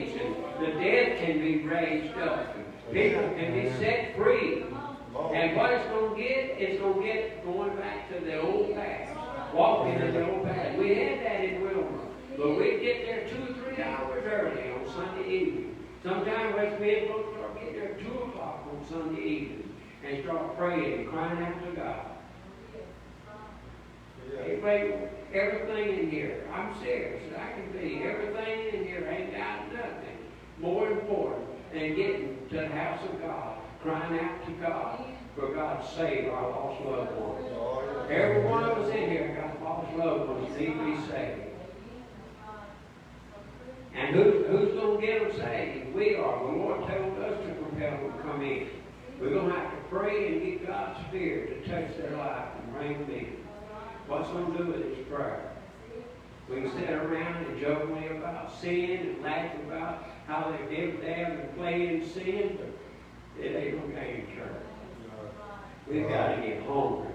released, and the dead can be raised up, and people can be set free. And what it's going to get going back to the old path, walking in the old path. We had that in Wilmer, but we'd get there 2 or 3 hours early on Sunday evening. Sometimes West Midfield start getting there 2 o'clock on Sunday evening and start praying and crying out to God. They play everything in here. I'm serious. I can be. Everything in here ain't got nothing more important than getting to the house of God, crying out to God for God to save our lost loved ones. Every one of us in here got lost loved ones that need to be saved. And who's going to get them saved? We are. The Lord told us to compel them to come in. We're going to have to pray and get God's Spirit to touch their life and bring them in. What's going to do with it is prayer. We can sit around and jokingly about sin and laugh about how they give down and play in sin, but it ain't no game, church. We've got to get hungry.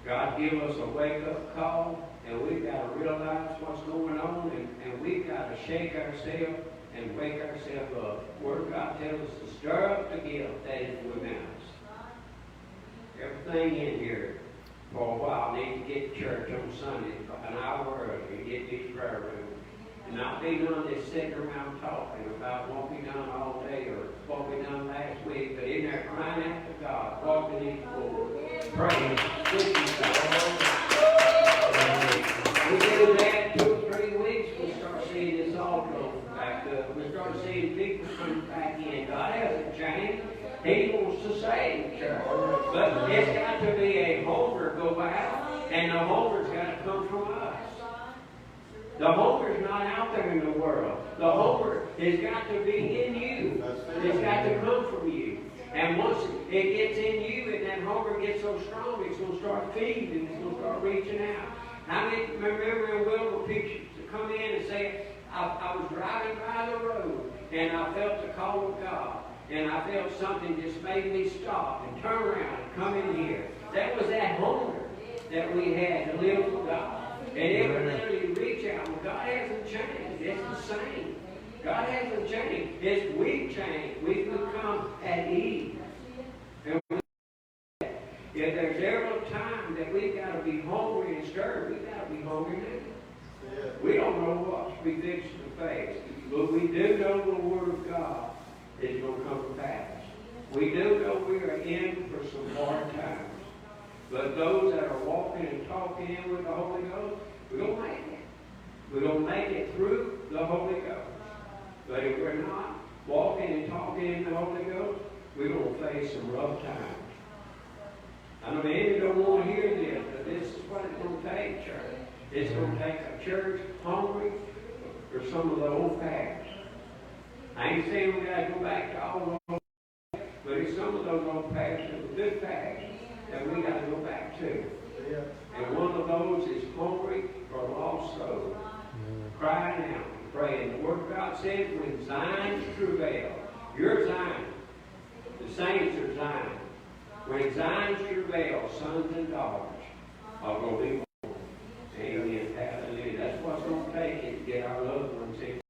God give us a wake-up call, and we've got to realize what's going on, and we've got to shake ourselves and wake ourselves up. The Word of God tells us to stir up the gift that is within us. Everything in here for a while need to get to church on Sunday an hour early and get these prayer rooms. And not be none that's sitting around talking about what we done all day or what we done last week, but in there crying out to God, walking these floors, praying, speaking to God. We do that 2 or 3 weeks, we start seeing this altar back up. We start seeing people come back in. God hasn't changed. He wants to save, church. But it's got to be a hunger go out, and the hunger's got to come from us. The hunger's not out there in the world. The hunger has got to be in you. It's got to come from you. And once it gets in you and that hunger gets so strong, it's going to start feeding, it's going to start reaching out. How many remember in Wilmer pictures to come in and say, I was driving by the road and I felt the call of God. And I felt something just made me stop and turn around and come in here. That was that hunger that we had to live for God. And it would literally reach out. Well, God hasn't changed. It's the same. God hasn't changed. It's we've changed. We've become at ease. And if there's ever a time that we've got to be hungry and stirred, we've got to be hungry now. Yeah. We don't know what we fix to face, but we do know the Word of God is going to come to pass. We do know we are in for some hard times. But those that are walking and talking in with the Holy Ghost, we're going to make it. We're going to make it through the Holy Ghost. But if we're not walking and talking in the Holy Ghost, we're going to face some rough times. I know many don't want to hear this, but this is what it's going to take, church. It's going to take a church hungry for some of the old paths. I ain't saying we got to go back to all those, but it's some of those old paths that were good paths that we got to go back to. And one of those is hungry for a lost soul. Crying out and praying. The Word of God says, when Zion travail, you're Zion. The saints are Zion. When Zion travail, sons and daughters are going to be born. Amen.